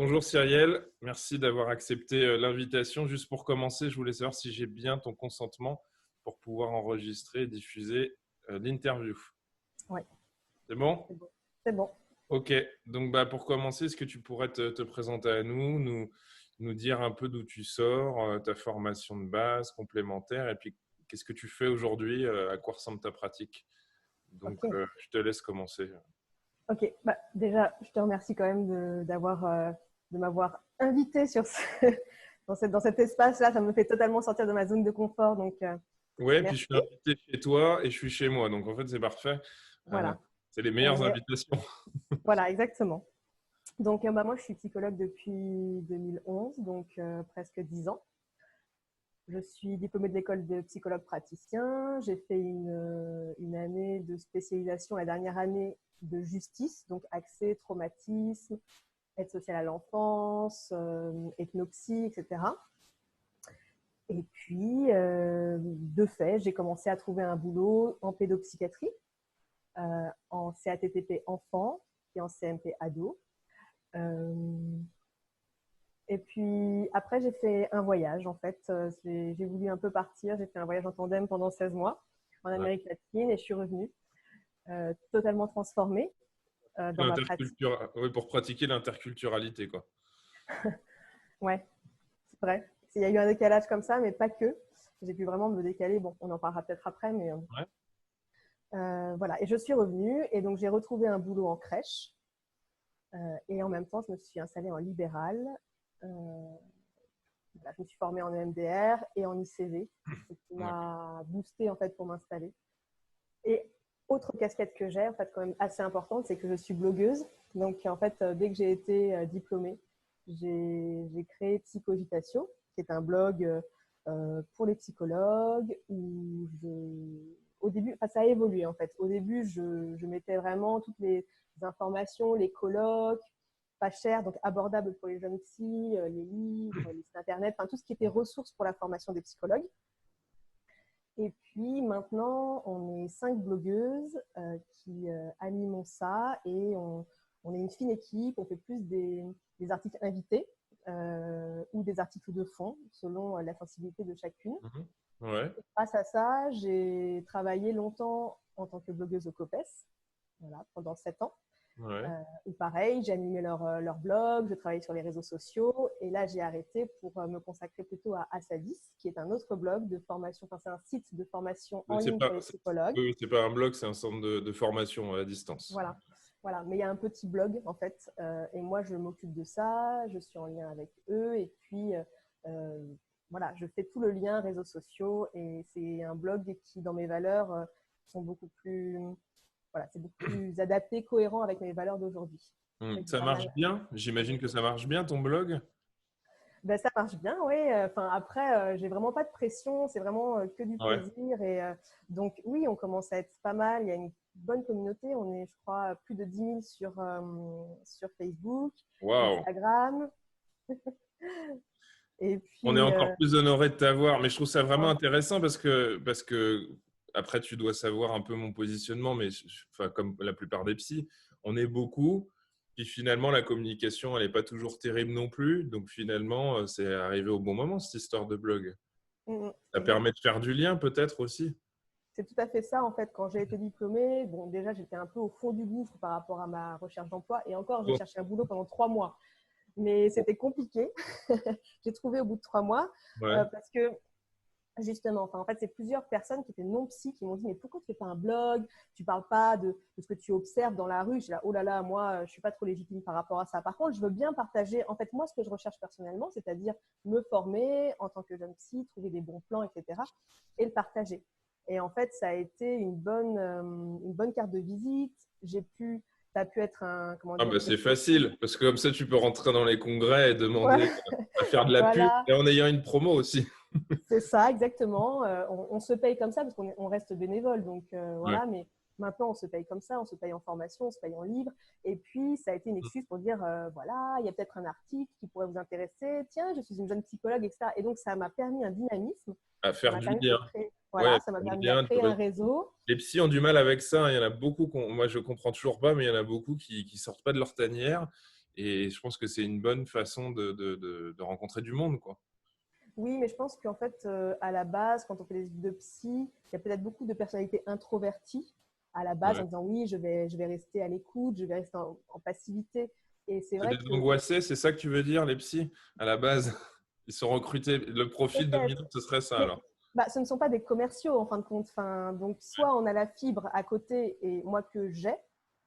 Bonjour Cyrielle, merci d'avoir accepté l'invitation. Juste pour commencer, je voulais savoir si j'ai bien ton consentement pour pouvoir enregistrer et diffuser l'interview. Oui, C'est bon? c'est bon. C'est bon. Ok, donc pour commencer, est-ce que tu pourrais te présenter à nous dire un peu d'où tu sors, ta formation de base, complémentaire, et puis qu'est-ce que tu fais aujourd'hui, à quoi ressemble ta pratique? Donc, Ok. je te laisse commencer. Ok. Déjà, je te remercie quand même de m'avoir invité dans cet espace-là. Ça me fait totalement sortir de ma zone de confort. Donc, Ouais, puis je merci. suis invité chez toi et je suis chez moi, donc en fait c'est parfait. Euh, Voilà. c'est les On meilleures est... invitations. Voilà, exactement. Donc, moi, je suis psychologue depuis 2011, donc presque 10 ans. Je suis diplômée de l'école de psychologue praticien. J'ai fait une année de spécialisation, la dernière année de justice, donc accès, traumatisme, aide sociale à l'enfance, ethnopsie, etc. Et puis, de fait, j'ai commencé à trouver un boulot en pédopsychiatrie, en CATTP enfant et en CMP ado. Euh, et puis, après, j'ai fait un voyage, en fait. J'ai voulu un peu partir. J'ai fait un voyage en tandem pendant 16 mois en Ouais. Amérique latine et je suis revenue totalement transformée dans ma pratique. Oui, pour pratiquer l'interculturalité, quoi. Ouais, c'est vrai. Il y a eu un décalage comme ça, mais pas que. J'ai pu vraiment me décaler. Bon, on en parlera peut-être après, mais Ouais. voilà. Et je suis revenue et donc j'ai retrouvé un boulot en crèche. Et en même temps, je me suis installée en libéral. Euh, voilà, je me suis formée en EMDR et en ICV, ce qui D'accord. m'a boostée en fait pour m'installer. Et autre casquette que j'ai, en fait, quand même assez importante, c'est que je suis blogueuse. Donc, en fait, dès que j'ai été diplômée, j'ai créé Psychogitation, qui est un blog pour les psychologues où au début, enfin, ça a évolué en fait. Au début, je mettais vraiment toutes les informations, les colloques, pas cher, donc abordables pour les jeunes psys, les livres, les sites internet, enfin tout ce qui était ressources pour la formation des psychologues. Et puis maintenant, on est 5 blogueuses qui animons ça et on est une fine équipe. On fait plus des articles invités ou des articles de fond selon la sensibilité de chacune. Mhm. Ouais. Grâce à ça, j'ai travaillé longtemps en tant que blogueuse au COPES, voilà, pendant 7 ans. Ouais. Ou pareil, j'ai animé leur blog, je travaillais sur les réseaux sociaux et là j'ai arrêté pour me consacrer plutôt à Assadis, qui est un autre blog de formation, enfin c'est un site de formation en C'est ligne pas, pour les psychologues. oui, c'est pas un blog, c'est un centre de formation à distance. Voilà, voilà. Mais il y a un petit blog en fait et moi je m'occupe de ça, je suis en lien avec eux et puis euh, voilà, je fais tout le lien réseaux sociaux et c'est un blog qui dans mes valeurs sont beaucoup plus voilà, c'est beaucoup plus adapté, cohérent avec mes valeurs d'aujourd'hui. C'est Ça pas mal marche bien? J'imagine que ça marche bien, ton blog? Ben, ça marche bien, oui. Enfin, après, j'ai vraiment pas de pression, c'est vraiment que du Ouais. plaisir. Et donc, oui, on commence à être pas mal. Il y a une bonne communauté. On est, je crois, plus de 10 000 sur Facebook, Waouh. Instagram. Et On est puis, encore plus honoré de t'avoir, mais je trouve ça vraiment oh, intéressant parce que après tu dois savoir un peu mon positionnement, mais enfin, comme la plupart des psys, on est beaucoup. Puis finalement, la communication, elle n'est pas toujours terrible non plus. Donc finalement, c'est arrivé au bon moment, cette histoire de blog. Ça exact. permet de faire du lien peut-être aussi. C'est tout à fait ça, en fait. Quand j'ai été diplômée, bon, déjà, j'étais un peu au fond du gouffre par rapport à ma recherche d'emploi. Et encore, j'ai Bon, cherché un boulot pendant 3 mois. Mais bon, c'était compliqué. J'ai trouvé au bout de 3 mois ouais. parce que justement, enfin, en fait, c'est plusieurs personnes qui étaient non psy qui m'ont dit mais pourquoi tu fais pas un blog, tu parles pas de ce que tu observes dans la rue. Je suis là, oh là là, moi je suis pas trop légitime par rapport à ça. Par contre, je veux bien partager en fait moi ce que je recherche personnellement, c'est-à-dire me former en tant que jeune psy, trouver des bons plans, etc. et le partager. Et en fait, ça a été une bonne carte de visite. Ça a pu être un comment Ah dire bah c'est quelque chose. facile, parce que comme ça, tu peux rentrer dans les congrès et Voilà, demander à faire de la pub voilà. et en ayant une promo aussi. C'est ça, exactement. On se paye comme ça parce qu'on reste bénévole. Donc Ouais. voilà, mais maintenant on se paye comme ça, on se paye en formation, on se paye en livres. Et puis ça a été une excuse pour dire voilà, il y a peut-être un article qui pourrait vous intéresser. Tiens, je suis une jeune psychologue, etc. Et donc ça m'a permis un dynamisme. À Ça faire m'a du permis lien. de créer, Ouais, voilà, ça m'a faire du permis de lien. créer un réseau. Les psys ont du mal avec ça, hein. Il y en a beaucoup, moi je comprends toujours pas, mais il y en a beaucoup qui sortent pas de leur tanière Et je pense que c'est une bonne façon de rencontrer du monde, quoi. Oui, mais je pense qu'en fait, à la base, quand on fait des études de psy, il y a peut-être beaucoup de personnalités introverties à la base en Ouais. disant oui, je vais rester à l'écoute, je vais rester en passivité. Et c'est C'est vrai des que angoissés, c'est ça que tu veux dire, les psys, à la base? Ils sont recrutés. Le profil dominant, peut-être, ce serait ça mais alors. bah, ce ne sont pas des commerciaux en fin de compte. Enfin, donc, soit on a la fibre à côté et moi que j'ai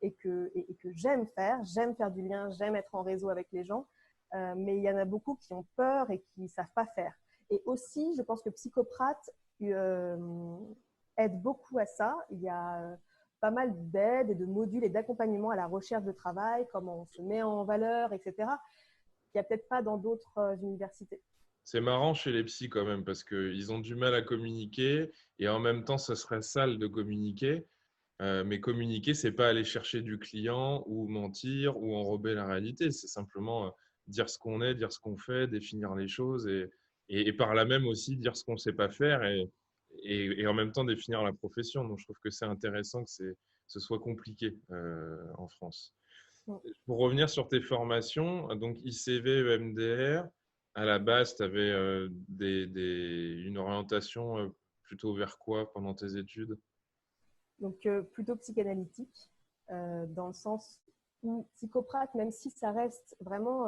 et que j'aime faire du lien, j'aime être en réseau avec les gens, mais il y en a beaucoup qui ont peur et qui ne savent pas faire. Et aussi, je pense que Psychoprate aide beaucoup à ça. Il y a pas mal d'aides et de modules et d'accompagnement à la recherche de travail, comment on se met en valeur, etc. Il n'y a peut-être pas dans d'autres universités. C'est marrant chez les psys quand même, parce qu'ils ont du mal à communiquer et en même temps, ça serait sale de communiquer. Mais communiquer, c'est pas aller chercher du client ou mentir ou enrober la réalité. C'est simplement dire ce qu'on est, dire ce qu'on fait, définir les choses et par là même aussi dire ce qu'on ne sait pas faire et en même temps définir la profession. Donc je trouve que c'est intéressant que ce soit compliqué en France. Pour revenir sur tes formations, donc ICV, EMDR, à la base, tu avais une orientation plutôt vers quoi pendant tes études? Donc plutôt psychanalytique, dans le sens où psychoprate, même si ça reste vraiment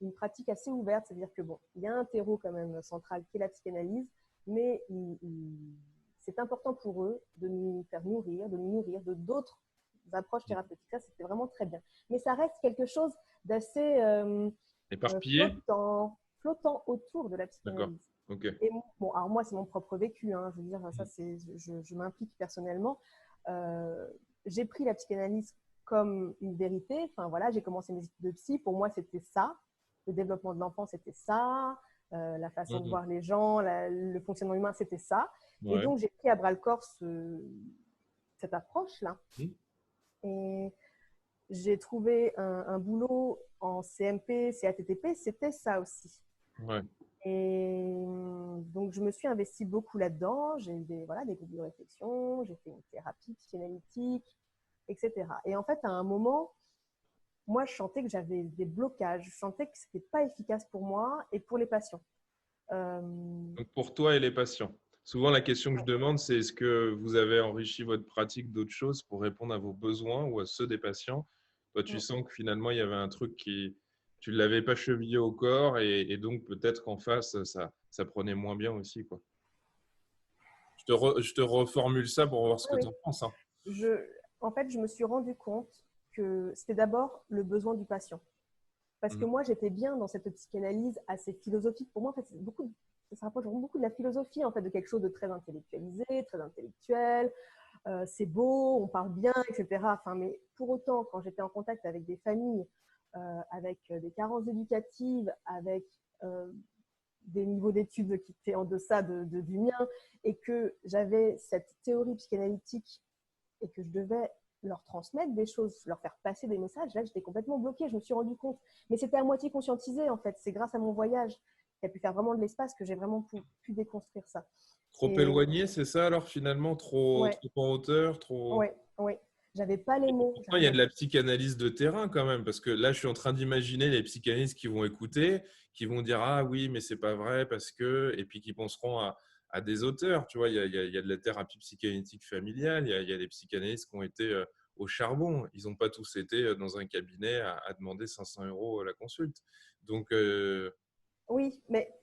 une pratique assez ouverte, c'est-à-dire que bon, il y a un terreau quand même central qui est la psychanalyse, mais c'est important pour eux de nous faire nourrir, de nous nourrir de d'autres approches thérapeutiques. Ça, c'était vraiment très bien. Mais ça reste quelque chose d'assez Éparpillé? flottant autour de la D'accord. psychanalyse. Ok. Et bon, alors moi, c'est mon propre vécu. Hein, je veux dire, ça, c'est, je m'implique personnellement. Euh, j'ai pris la psychanalyse comme une vérité. Enfin, voilà, j'ai commencé mes études de psy. Pour moi, c'était ça. Le développement de l'enfant, c'était ça. La façon de Mhm. voir les gens, le fonctionnement humain, c'était ça. Et Ouais. donc, j'ai pris à bras le corps cette approche-là. Mhm. Et j'ai trouvé un boulot en CMP, CATTP, c'était ça aussi. Ouais. Et donc, je me suis investie beaucoup là-dedans. J'ai eu voilà, des groupes de réflexion, j'ai fait une thérapie psychanalytique, etc. Et en fait, à un moment, moi, je sentais que j'avais des blocages. Je sentais que ce n'était pas efficace pour moi et pour les patients. Euh, Donc pour toi et les patients. Souvent, la question que je demande, c'est est-ce que vous avez enrichi votre pratique d'autres choses pour répondre à vos besoins ou à ceux des patients? Toi, tu sens que finalement, il y avait un truc qui, tu ne l'avais pas chevillé au corps et donc peut-être qu'en face, ça prenait moins bien aussi, quoi. Je te reformule ça pour voir ce que oui, tu en penses, hein. en fait, je me suis rendu compte que c'était d'abord le besoin du patient. Parce que Mhm. moi, j'étais bien dans cette psychanalyse assez philosophique. Pour moi, en fait, ça rapproche beaucoup de la philosophie, en fait, de quelque chose de très intellectualisé, très intellectuel. C'est beau, on parle bien, etc. Enfin, mais pour autant, quand j'étais en contact avec des familles, avec des carences éducatives, avec euh, des niveaux d'études qui étaient en deçà du mien, et que j'avais cette théorie psychanalytique et que je devais leur transmettre des choses, leur faire passer des messages, là, j'étais complètement bloquée, je me suis rendu compte. Mais c'était à moitié conscientisé, en fait. C'est grâce à mon voyage qui a pu faire vraiment de l'espace que j'ai vraiment pu déconstruire ça. Trop Et éloigné, c'est ça alors finalement? Trop, ouais, trop en hauteur, trop… ouais, ouais. J'avais pas les mots, Il y a j'arrivais. de la psychanalyse de terrain quand même, parce que là, je suis en train d'imaginer les psychanalystes qui vont écouter, qui vont dire ah oui, mais c'est pas vrai parce que, et puis qui penseront à des auteurs. Tu vois, il y a de la thérapie psychanalytique familiale, il y a des psychanalystes qui ont été au charbon. Ils n'ont pas tous été dans un cabinet à demander 500 € la consulte. Donc, Oui, mais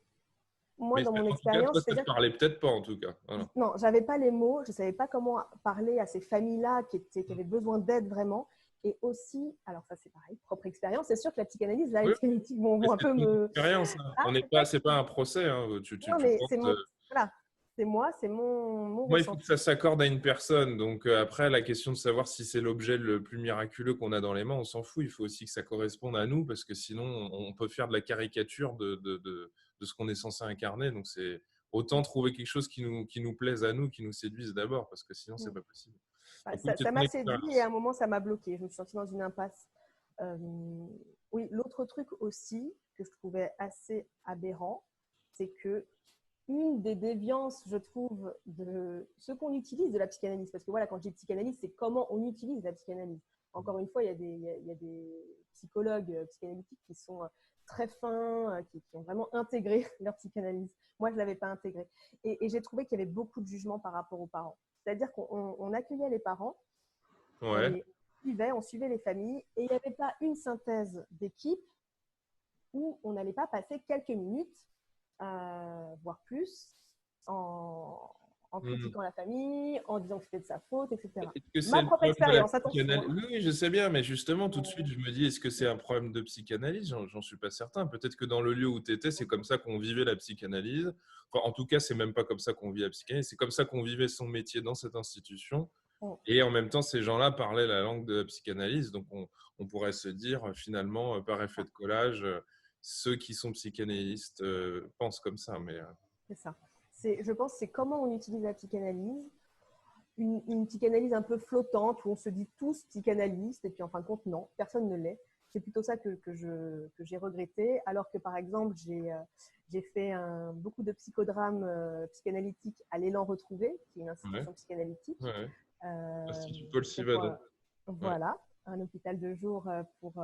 moi, mais dans mon en tout cas, toi, expérience, ça te c'est-à-dire parlait peut-être pas en tout cas. Voilà. non, j'avais pas les mots, je savais pas comment parler à ces familles-là qui avaient besoin d'aide vraiment. Et aussi, alors ça c'est pareil, propre expérience, c'est sûr que la psychanalyse, là, les Oui, psychanalytiques mais vont un c'est peu ton me… expérience, hein. Ah, On n'est pas, peut-être. c'est pas un procès, hein. Non, Tu mais penses, c'est mon… Voilà, c'est moi, c'est mon moi, il faut que ça ressenti. s'accorde à une personne. Donc après, la question de savoir si c'est l'objet le plus miraculeux qu'on a dans les mains, on s'en fout. Il faut aussi que ça corresponde à nous, parce que sinon, on peut faire de la caricature de ce qu'on est censé incarner. Donc c'est autant trouver quelque chose qui nous plaise à nous, qui nous séduise d'abord, parce que sinon, c'est pas possible. Écoute, c'est Ça ton m'a séduit et à expérience. un moment, ça m'a bloqué. Je me suis sentie dans une impasse. Euh, oui, l'autre truc aussi que je trouvais assez aberrant, c'est que une des déviances, je trouve, de ce qu'on utilise de la psychanalyse, parce que voilà, quand je dis psychanalyse, c'est comment on utilise la psychanalyse. Encore une fois, il y a des psychologues psychanalytiques qui sont très fins, qui ont vraiment intégré leur psychanalyse. Moi, je ne l'avais pas intégré. Et j'ai trouvé qu'il y avait beaucoup de jugement par rapport aux parents. C'est-à-dire qu'on accueillait les parents, Ouais. on suivait les familles, et il n'y avait pas une synthèse d'équipe où on n'allait pas passer quelques minutes, voire plus, en Hmm. critiquant la famille, en disant que c'était de sa faute, etc. Est-ce que c'est Ma le propre problème de la expérience, attention. psychanalyse? Oui, oui, je sais bien, mais justement, tout de suite, Euh, je me dis, est-ce que c'est un problème de psychanalyse? J'en suis pas certain. Peut-être que dans le lieu où tu étais, c'est comme ça qu'on vivait la psychanalyse. Enfin, en tout cas, c'est même pas comme ça qu'on vit la psychanalyse. C'est comme ça qu'on vivait son métier dans cette institution. Et en même temps, ces gens-là parlaient la langue de la psychanalyse. Donc, on pourrait se dire, finalement, par effet de collage, ceux qui sont psychanalystes pensent comme ça. Mais c'est ça. Je pense que c'est comment on utilise la psychanalyse. Une psychanalyse un peu flottante où on se dit tous psychanalystes et puis en fin de compte, non, personne ne l'est. C'est plutôt ça que j'ai regretté. Alors que par exemple, j'ai fait beaucoup de psychodrames psychanalytiques à l'Élan Retrouvé, qui est une ouais, institution psychanalytique. ouais. Euh, Institut Paul pour, Sivadon. Ouais. voilà, un hôpital de jour pour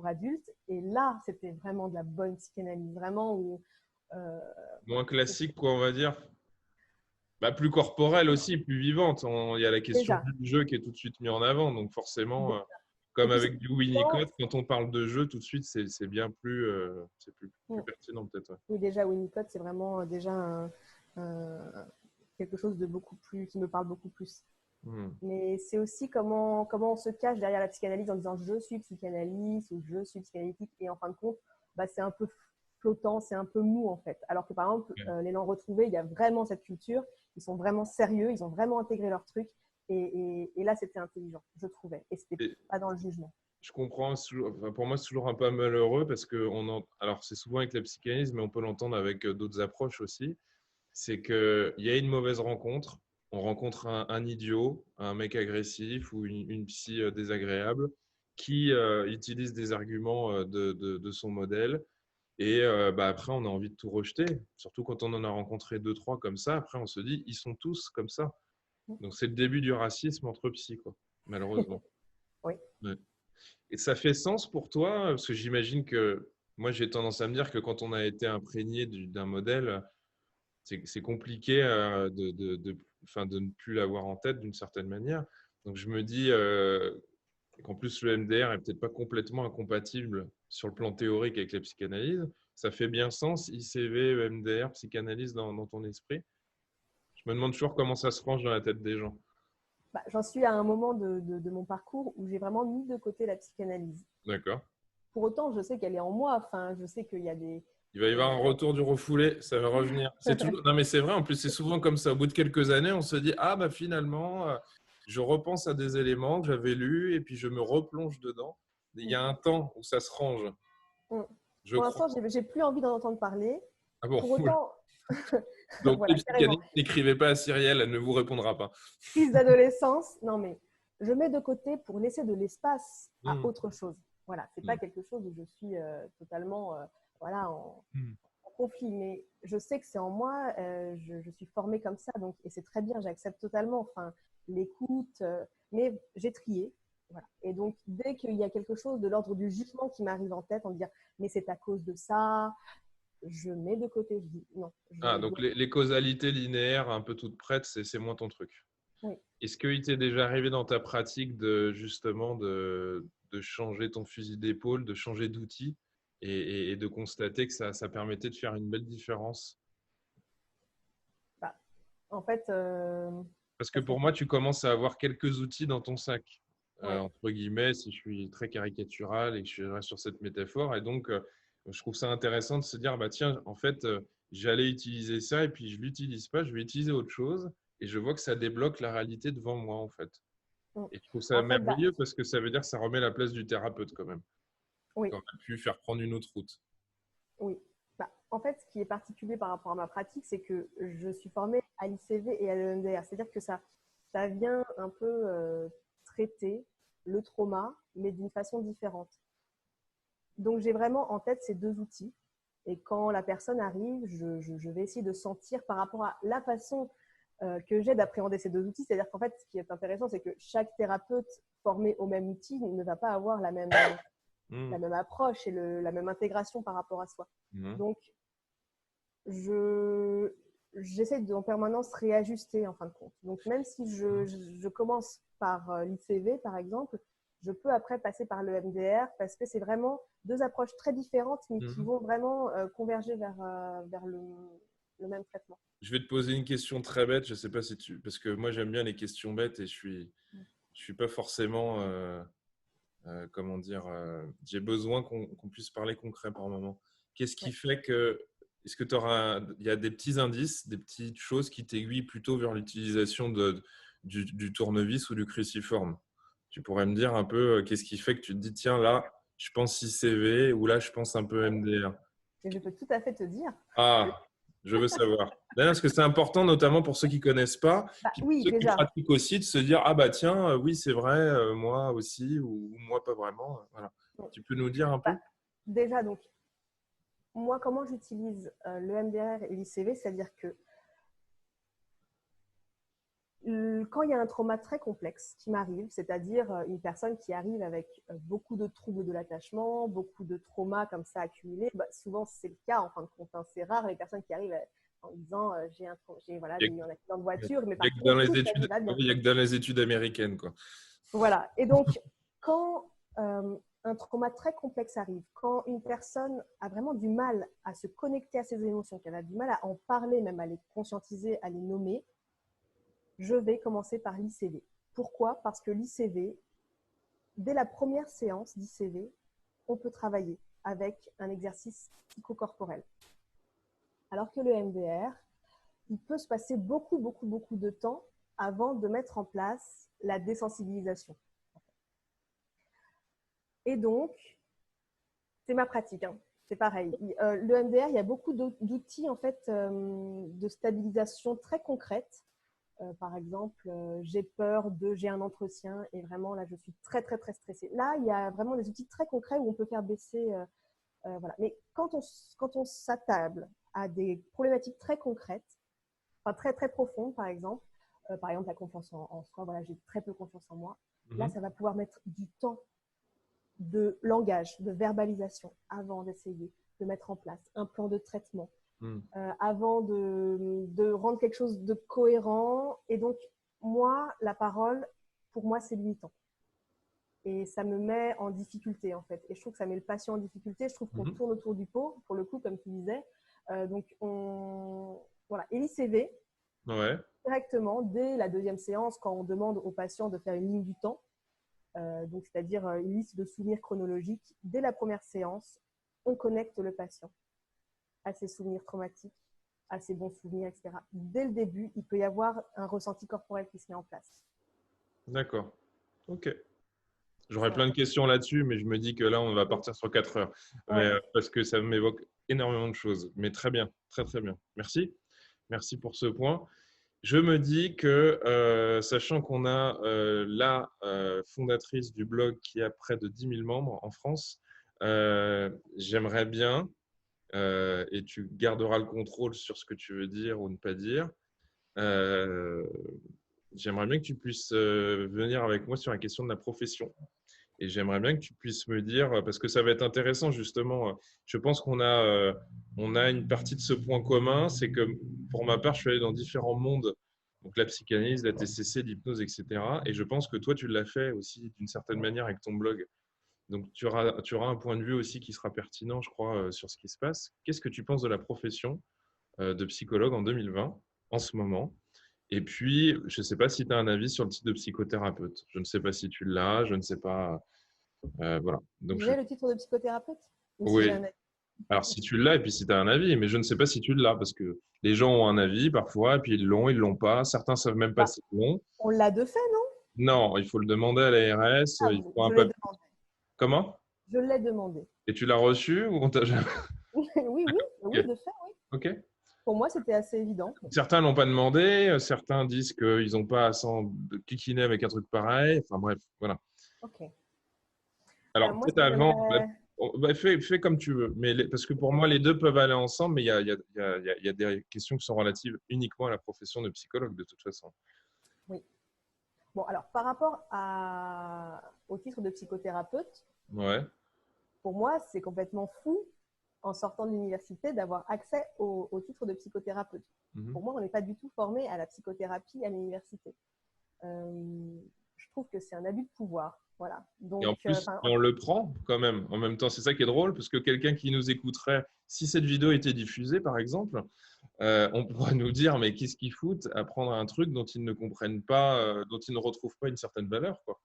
adultes. Et là, c'était vraiment de la bonne psychanalyse, vraiment où euh, Moins classique, quoi, on va dire. Bah, plus corporelle aussi, plus vivante. Il y a la question déjà, du jeu qui est tout de suite mis en avant. Donc forcément, et comme puis avec c'était du temps, Winnicott, quand on parle de jeu, tout de suite, c'est bien plus, plus pertinent peut-être. Ouais. oui, déjà, Winnicott, c'est vraiment déjà quelque chose de beaucoup plus, qui me parle beaucoup plus. Hmm. Mais c'est aussi comment on se cache derrière la psychanalyse en disant je suis psychanalyste ou je suis psychanalytique. Et en fin de compte, bah, c'est un peu flottant, c'est un peu mou en fait. Alors que par exemple, Ouais. l'élan retrouvé, il y a vraiment cette culture. Ils sont vraiment sérieux, ils ont vraiment intégré leur truc. Et là, c'était intelligent, je trouvais. Et c'était Et pas dans le jugement. je comprends. Enfin, pour moi, c'est toujours un peu malheureux parce que alors c'est souvent avec la psychanalyse, mais on peut l'entendre avec d'autres approches aussi. C'est qu'il y a une mauvaise rencontre. On rencontre un idiot, un mec agressif ou une psy désagréable qui utilise des arguments de son modèle. Et bah, après, on a envie de tout rejeter. Surtout quand on en a rencontré deux, trois comme ça. Après, on se dit, ils sont tous comme ça. Donc, c'est le début du racisme entre psy, quoi, malheureusement. Oui. Ouais. Et ça fait sens pour toi? Parce que j'imagine que moi, j'ai tendance à me dire que quand on a été imprégné d'un modèle, c'est compliqué enfin, de ne plus l'avoir en tête d'une certaine manière. Donc, je me dis qu'en plus, le MDR est peut-être pas complètement incompatible sur le plan théorique avec la psychanalyse. Ça fait bien sens, ICV, EMDR, psychanalyse dans ton esprit. Je me demande toujours comment ça se range dans la tête des gens. Bah, j'en suis à un moment de mon parcours où j'ai vraiment mis de côté la psychanalyse. D'accord. Pour autant, je sais qu'elle est en moi. Enfin, je sais qu'il y a des. Il va y avoir un retour du refoulé, ça va revenir. C'est toujours... Non, mais c'est vrai, en plus, c'est souvent comme ça. Au bout de quelques années, on se dit, ah, bah finalement, je repense à des éléments que j'avais lus et puis je me replonge dedans. Il y a un temps où ça se range, je Pour crois. l'instant, j'ai plus envie d'en entendre parler. Ah bon? Pour autant, Donc, les voilà, carrément. psychanalystes, n'écrivez pas à Cyrielle, elle ne vous répondra pas. Crise d'adolescence, non mais je mets de côté pour laisser de l'espace à Hmm. autre chose. Voilà, c'est pas Hmm. quelque chose où je suis totalement voilà, Hmm. en conflit, mais je sais que c'est en moi, je suis formée comme ça, donc, et c'est très bien, j'accepte totalement enfin, l'écoute, mais j'ai trié. Voilà. Et donc, dès qu'il y a quelque chose de l'ordre du jugement qui m'arrive en tête, en me dire, mais c'est à cause de ça, je mets de côté, je dis non, Ah, je donc dois. les causalités linéaires, un peu toutes prêtes, c'est moins ton truc. Oui. Est-ce qu'il t'est déjà arrivé dans ta pratique de justement de changer ton fusil d'épaule, de changer d'outil et de constater que ça permettait de faire une belle différence? Bah, en fait, Parce que ça serait pour moi, tu commences à avoir quelques outils dans ton sac, ouais. entre guillemets, si je suis très caricatural et que je reste sur cette métaphore. Et donc, je trouve ça intéressant de se dire, bah tiens, en fait, j'allais utiliser ça et puis je l'utilise pas, je vais utiliser autre chose et je vois que ça débloque la réalité devant moi, en fait. Mm. Et je trouve ça En fait, bah, merveilleux parce que ça veut dire que ça remet la place du thérapeute quand même, oui, qui aurait pu faire prendre une autre route. oui. Bah, en fait, ce qui est particulier par rapport à ma pratique, c'est que je suis formée à l'ICV et à l'EMDR. C'est-à-dire que ça vient un peu traiter le trauma, mais d'une façon différente. Donc, j'ai vraiment en tête ces deux outils. Et quand la personne arrive, je vais essayer de sentir par rapport à la façon que j'aide à appréhender ces deux outils. C'est-à-dire qu'en fait, ce qui est intéressant, c'est que chaque thérapeute formé au même outil ne va pas avoir la même approche et la même intégration par rapport à soi. Donc, j'essaie en permanence réajuster en fin de compte. Donc, même si je commence par l'ICV, par exemple, je peux après passer par le MDR parce que c'est vraiment deux approches très différentes, mais qui vont vraiment converger vers le même traitement. Je vais te poser une question très bête. Je sais pas si parce que moi j'aime bien les questions bêtes et je suis pas forcément, comment dire, j'ai besoin qu'on puisse parler concret par moment. Qu'est-ce qui fait que, est-ce que il y a des petits indices, des petites choses qui t'aiguillent plutôt vers l'utilisation du tournevis ou du cruciforme? Tu pourrais me dire un peu qu'est-ce qui fait que tu te dis, tiens, là, je pense ICV ou là, je pense un peu MDR. Et je peux tout à fait te dire. Ah, je veux savoir. Non, parce que c'est important, notamment pour ceux qui ne connaissent pas, puis pour ceux qui pratiquent aussi, de se dire, ah bah tiens, oui, c'est vrai, moi aussi, ou moi pas vraiment. Voilà. Tu peux nous dire un peu? Déjà, donc, moi, comment j'utilise le MDR et l'ICV, c'est-à-dire que quand il y a un trauma très complexe qui m'arrive, c'est-à-dire une personne qui arrive avec beaucoup de troubles de l'attachement, beaucoup de traumas comme ça accumulés, souvent c'est le cas en fin de compte. Hein, c'est rare les personnes qui arrivent en disant j'ai eu un accident de voiture, mais par contre tout ça va bien. Il n'y a que dans les études américaines, quoi. Voilà. Et donc quand un trauma très complexe arrive, quand une personne a vraiment du mal à se connecter à ses émotions, qu'elle a du mal à en parler, même à les conscientiser, à les nommer, je vais commencer par l'ICV. Pourquoi? Parce que l'ICV, dès la première séance d'ICV, on peut travailler avec un exercice psychocorporel. Alors que le MDR, il peut se passer beaucoup de temps avant de mettre en place la désensibilisation. Et donc, c'est ma pratique, hein. C'est pareil. Le MDR, il y a beaucoup d'outils en fait, de stabilisation très concrètes. Par exemple, j'ai un entretien et vraiment là, je suis très stressée. Là, il y a vraiment des outils très concrets où on peut faire baisser. Voilà. Mais quand on s'attable à des problématiques très concrètes, enfin très profondes, par exemple la confiance en soi, voilà, j'ai très peu confiance en moi. Là, ça va pouvoir mettre du temps de langage, de verbalisation avant d'essayer de mettre en place un plan de traitement. Avant de rendre quelque chose de cohérent. Et donc, moi, la parole, pour moi, c'est limitant. Et ça me met en difficulté, en fait. Et je trouve que ça met le patient en difficulté. Je trouve qu'on tourne autour du pot, pour le coup, comme tu disais. Donc, voilà. Et l'ICV, directement, dès la deuxième séance, quand on demande au patient de faire une ligne du temps, donc c'est-à-dire une liste de souvenirs chronologiques, dès la première séance, on connecte le patient à ses souvenirs traumatiques, à ses bons souvenirs, etc. Dès le début, il peut y avoir un ressenti corporel qui se met en place. D'accord. Ok. J'aurais plein de questions là-dessus, mais je me dis que là, on va partir sur 4 heures. Mais, parce que ça m'évoque énormément de choses. Mais très bien, très bien. Merci. Merci pour ce point. Je me dis que, sachant qu'on a la fondatrice du blog qui a près de 10 000 membres en France, j'aimerais bien, et tu garderas le contrôle sur ce que tu veux dire ou ne pas dire, j'aimerais bien que tu puisses venir avec moi sur la question de la profession. Et j'aimerais bien que tu puisses me dire, parce que ça va être intéressant justement, je pense qu'on a une partie de ce point commun, c'est que pour ma part, je suis allé dans différents mondes, donc la psychanalyse, la TCC, l'hypnose, etc. Et je pense que toi, tu l'as fait aussi d'une certaine manière avec ton blog. Donc tu auras un point de vue aussi qui sera pertinent, je crois, sur ce qui se passe. Qu'est-ce que tu penses de la profession de psychologue en 2020, en ce moment? Et puis, je ne sais pas si tu as un avis sur le titre de psychothérapeute. Je ne sais pas si tu l'as, je ne sais pas. Voilà. Donc, J'ai le titre de psychothérapeute? Oui. Alors, si tu l'as et puis si tu as un avis, mais je ne sais pas si tu l'as parce que les gens ont un avis parfois et puis ils l'ont pas. Certains ne savent même pas s'ils l'ont. On l'a de fait, non? Non, il faut le demander à l'ARS. Il faut un je l'ai papier. demandé. Comment? Je l'ai demandé. Et tu l'as reçu ou on t'a jamais... Oui, Ok. de fait, oui. Ok. Pour moi, c'était assez évident. Certains l'ont pas demandé. Certains disent qu'ils n'ont pas à s'en kikiner avec un truc pareil. Enfin bref, voilà. Ok. Alors, Moi, peut-être avant, Fais comme tu veux. Mais parce que pour moi, les deux peuvent aller ensemble, mais il y a des questions qui sont relatives uniquement à la profession de psychologue, de toute façon. Oui. Bon, alors, par rapport au titre de psychothérapeute, Ouais. pour moi, c'est complètement fou, en sortant de l'université, d'avoir accès au titre de psychothérapeute. Mhm. Pour moi, on n'est pas du tout formé à la psychothérapie à l'université. Je trouve que c'est un abus de pouvoir. Voilà. Et Donc, en plus, on le prend quand même. En même temps, c'est ça qui est drôle, parce que quelqu'un qui nous écouterait, si cette vidéo était diffusée, par exemple, on pourrait nous dire, mais qu'est-ce qu'ils foutent à prendre un truc dont ils ne comprennent pas, dont ils ne retrouvent pas une certaine valeur, quoi.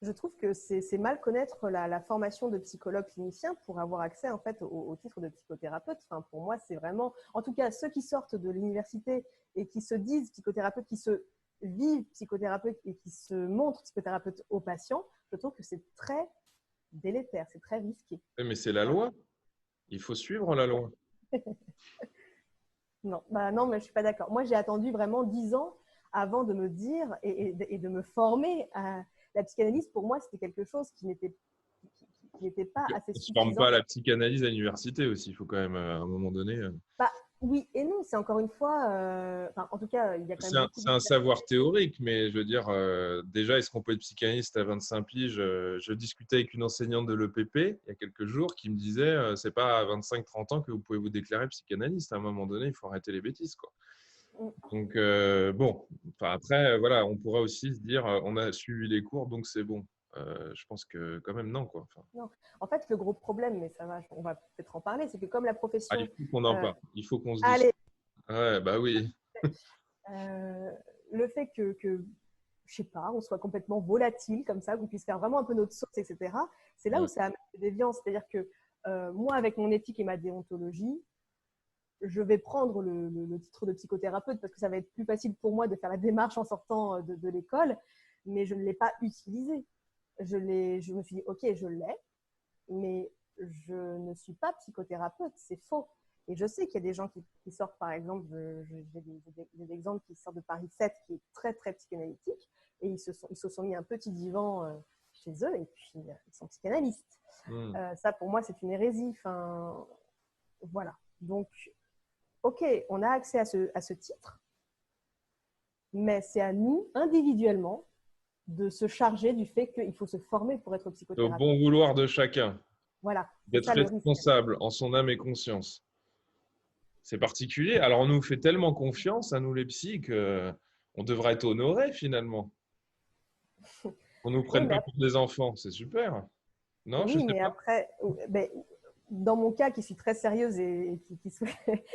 je trouve que c'est mal connaître la formation de psychologue clinicien pour avoir accès en fait au titre de psychothérapeute. Enfin, pour moi, c'est vraiment, en tout cas, ceux qui sortent de l'université et qui se disent psychothérapeutes, qui se vivent psychothérapeutes et qui se montrent psychothérapeutes aux patients, je trouve que c'est très délétère, c'est très risqué. Mais c'est la Voilà. loi. Il faut suivre la loi. Non, bah non, mais je suis pas d'accord. Moi, j'ai attendu vraiment 10 ans avant de me dire et de me former à la psychanalyse. Pour moi, c'était quelque chose qui n'était pas assez On ne se forme pas à suffisant. la psychanalyse à l'université aussi. Il faut quand même, à un moment donné. Bah, oui et non, c'est encore une fois, enfin, en tout cas, il y a quand C'est même un, beaucoup c'est un d'universités. savoir théorique, mais je veux dire, déjà, est-ce qu'on peut être psychanalyste à 25 piges? Je discutais avec une enseignante de l'EPP il y a quelques jours qui me disait, c'est pas à 25-30 ans que vous pouvez vous déclarer psychanalyste. À un moment donné, il faut arrêter les bêtises, quoi. Donc, bon, enfin, après, voilà, on pourrait aussi se dire, on a suivi les cours, donc c'est bon. Je pense que quand même, non, quoi. Enfin, Non. En fait, le gros problème, mais ça va, on va peut-être en parler, c'est que comme la il profession, faut qu'on en euh, parle. Il faut qu'on se dise. allez, Ouais, bah oui. euh, le fait que, je sais pas, on soit complètement volatile comme ça, qu'on puisse faire vraiment un peu notre sauce, etc. C'est là où Ouais. ça amène des déviances. C'est-à-dire que moi, avec mon éthique et ma déontologie, je vais prendre le titre de psychothérapeute parce que ça va être plus facile pour moi de faire la démarche en sortant de l'école, mais je ne l'ai pas utilisé. Je me suis dit, ok, je l'ai, mais je ne suis pas psychothérapeute, c'est faux. Et je sais qu'il y a des gens qui sortent, par exemple, j'ai des exemples qui sortent de Paris 7, qui est très, très psychanalytique, et ils se sont mis un petit divan chez eux, et puis ils sont psychanalystes. Hmm. Ça, pour moi, c'est une hérésie. Enfin, voilà. Donc, ok, on a accès à ce titre, mais c'est à nous, individuellement, de se charger du fait qu'il faut se former pour être Au psychothérapeute. bon vouloir de chacun, Voilà, c'est d'être ça le risque. responsable en son âme et conscience. C'est particulier. Alors, on nous fait tellement confiance, à nous les psys, que on devrait être honoré finalement. On nous Oui, prenne mais pas pour des enfants, c'est super. Non, je oui, sais mais pas. après, ben, dans mon cas, qui suis très sérieuse et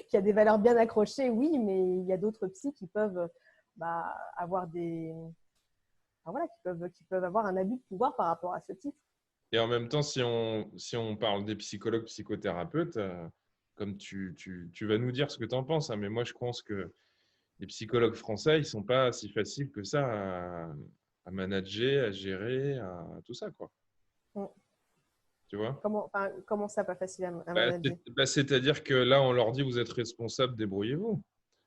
qui a des valeurs bien accrochées, oui, mais il y a d'autres psys qui peuvent bah, avoir enfin, voilà, qui peuvent avoir un abus de pouvoir par rapport à ce titre. Et en même temps, si on parle des psychologues, psychothérapeutes, comme tu vas nous dire ce que tu en penses, hein, mais moi je pense que les psychologues français, ils sont pas si faciles que ça à manager, à gérer, à tout ça, quoi. Tu vois? Enfin, comment ça, pas facile à Bah, manager? c'est-à-dire que là, on leur dit, vous êtes responsable, débrouillez-vous.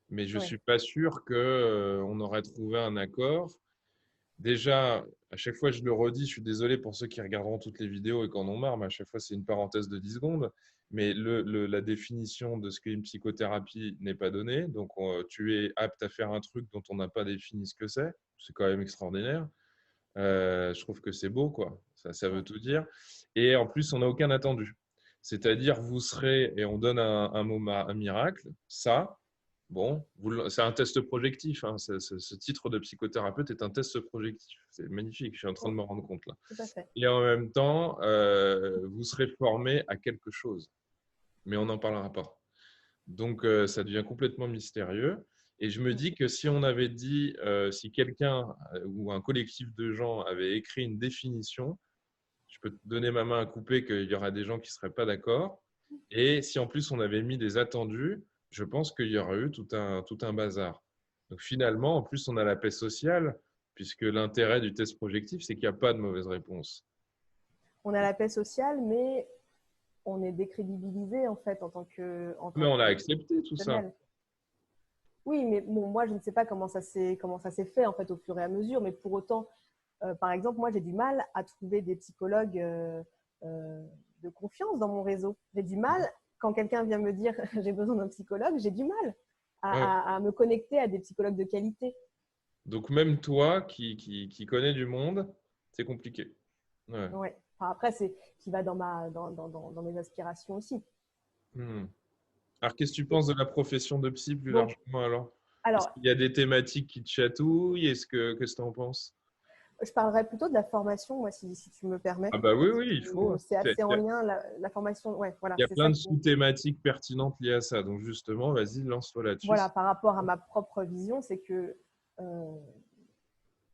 Mais je ne Oui. suis pas sûr que, on aurait trouvé un accord. Déjà, à chaque fois, je le redis, je suis désolé pour ceux qui regarderont toutes les vidéos et qui en ont marre, mais à chaque fois, c'est une parenthèse de 10 secondes. Mais la définition de ce qu'est une psychothérapie n'est pas donnée. Donc, tu es apte à faire un truc dont on n'a pas défini ce que c'est. C'est quand même extraordinaire. Je trouve que c'est beau, quoi. Ça veut tout dire. Et en plus, on n'a aucun attendu. C'est-à-dire, vous serez, et on donne un mot, un miracle, ça, bon, c'est un test projectif, hein. Ce titre de psychothérapeute est un test projectif. C'est magnifique, je suis en train Oui, de me rendre compte là. tout à fait. Et en même temps, vous serez formé à quelque chose, mais on n'en parlera pas. Donc, ça devient complètement mystérieux. Et je me dis que si on avait dit, si quelqu'un ou un collectif de gens avait écrit une définition, je peux te donner ma main à couper qu'il y aura des gens qui ne seraient pas d'accord. Et si en plus on avait mis des attendus, je pense qu'il y aurait eu tout un bazar. Donc finalement, en plus, on a la paix sociale, puisque l'intérêt du test projectif, c'est qu'il n'y a pas de mauvaise réponse. On a la paix sociale, mais on est décrédibilisé en fait en Mais tant on a que accepté tout ça. professionnel. Oui, mais bon, moi je ne sais pas comment ça s'est fait en fait au fur et à mesure, mais pour autant, par exemple, moi j'ai du mal à trouver des psychologues de confiance dans mon réseau. J'ai du mal, quand quelqu'un vient me dire j'ai besoin d'un psychologue, j'ai du mal Ouais. à me connecter à des psychologues de qualité. Donc même toi qui connais du monde, c'est compliqué. Ouais. Ouais. Enfin, après, c'est qui va dans mes aspirations aussi. Hmm. Alors, qu'est-ce que tu Et, penses de la profession de psy plus donc, largement alors? Est-ce alors, qu'il y a des thématiques qui te chatouillent? Qu'est-ce que tu en penses? je parlerai plutôt de la formation, moi, si tu me permets, Ah bah oui, parce oui, il que faut. c'est assez en lien, la formation. Ouais, voilà, Il y a c'est plein ça de qui. sous-thématiques pertinentes liées à ça. Donc justement, vas-y, lance-toi là-dessus. Voilà, par rapport à ma propre vision, c'est que euh,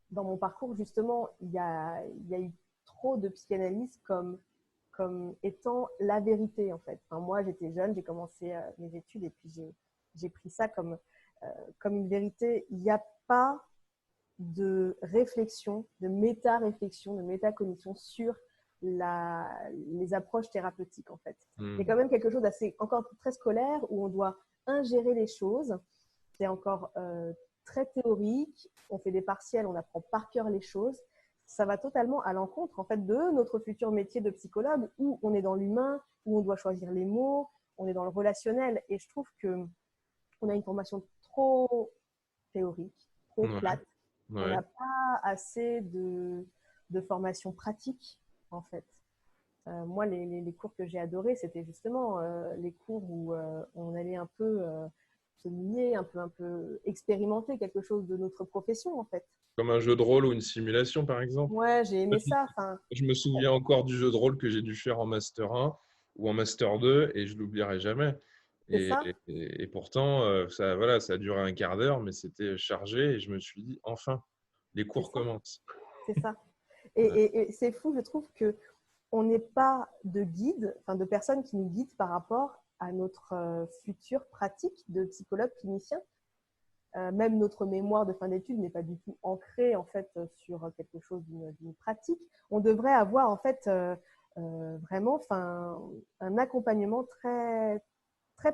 dans mon parcours, justement, il y a eu trop de psychanalyse comme étant la vérité, en fait. Enfin, moi, j'étais jeune, j'ai commencé mes études et puis j'ai pris ça comme une vérité. Il n'y a pas de réflexion, de méta-réflexion, de métacognition sur les approches thérapeutiques, en fait. Il y a Hmm. quand même quelque chose d'assez encore très scolaire où on doit ingérer les choses. C'est encore très théorique. On fait des partiels, on apprend par cœur les choses. Ça va totalement à l'encontre en fait de notre futur métier de psychologue où on est dans l'humain, où on doit choisir les mots, on est dans le relationnel. Et je trouve que on a une formation trop théorique, trop Ouais, plate. On ouais. n'a pas assez de formation pratique en fait. Moi, les cours que j'ai adorés, c'était justement les cours où on allait un peu se mouiller, un peu expérimenter quelque chose de notre profession, en fait. Comme un jeu de rôle ou une simulation, par exemple. Ouais, j'ai aimé ça. Enfin, Je me souviens encore du jeu de rôle que j'ai dû faire en Master 1 ou en Master 2 et je l'oublierai jamais. c'est Et, ça, et pourtant, ça, voilà, ça a duré un quart d'heure, mais c'était chargé et je me suis dit, enfin, les c'est cours ça, commencent. c'est ça. Ouais. Et c'est fou, je trouve que on n'est pas de guide, enfin de personnes qui nous guident par rapport à notre future pratique de psychologue clinicien. Même notre mémoire de fin d'études n'est pas du tout ancrée en fait sur quelque chose d'une pratique. On devrait avoir en fait vraiment un accompagnement très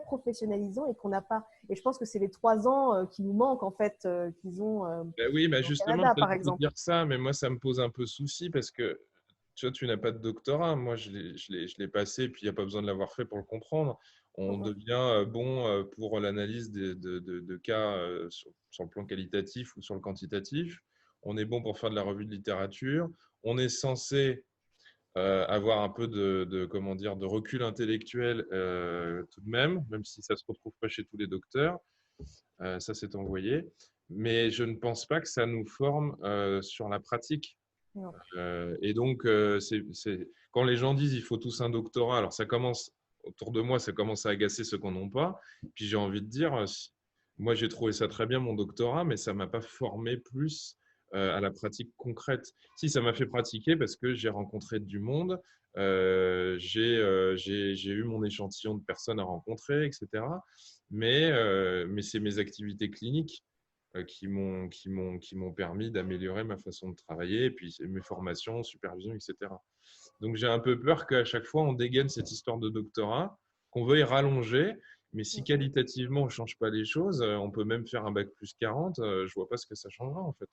professionnalisant et qu'on n'a pas. Et je pense que c'est les 3 ans qui nous manquent en fait, qu'ils ont Ben oui, ben au justement, Canada je par vais te exemple. dire ça, mais moi, ça me pose un peu souci parce que tu vois, tu n'as pas de doctorat. Moi, je l'ai passé, puis il n'y a pas besoin de l'avoir fait pour le comprendre. On devient bon pour l'analyse de cas sur le plan qualitatif ou sur le quantitatif. On est bon pour faire de la revue de littérature. On est censé avoir un peu comment dire, de recul intellectuel tout de même, même si ça ne se retrouve pas chez tous les docteurs. Ça, c'est envoyé. Mais je ne pense pas que ça nous forme sur la pratique. Non. Et donc, quand les gens disent il faut tous un doctorat, alors ça commence autour de moi, ça commence à agacer ceux qui n'en ont pas. Puis j'ai envie de dire, moi j'ai trouvé ça très bien mon doctorat, mais ça ne m'a pas formé plus à la pratique concrète. Si, ça m'a fait pratiquer parce que j'ai rencontré du monde, j'ai eu mon échantillon de personnes à rencontrer, etc. Mais c'est mes activités cliniques qui m'ont permis d'améliorer ma façon de travailler, et puis mes formations, supervision, etc. Donc j'ai un peu peur qu'à chaque fois on dégaine cette histoire de doctorat, qu'on veuille rallonger, mais si qualitativement on ne change pas les choses, on peut même faire un bac plus 40, je ne vois pas ce que ça changera en fait.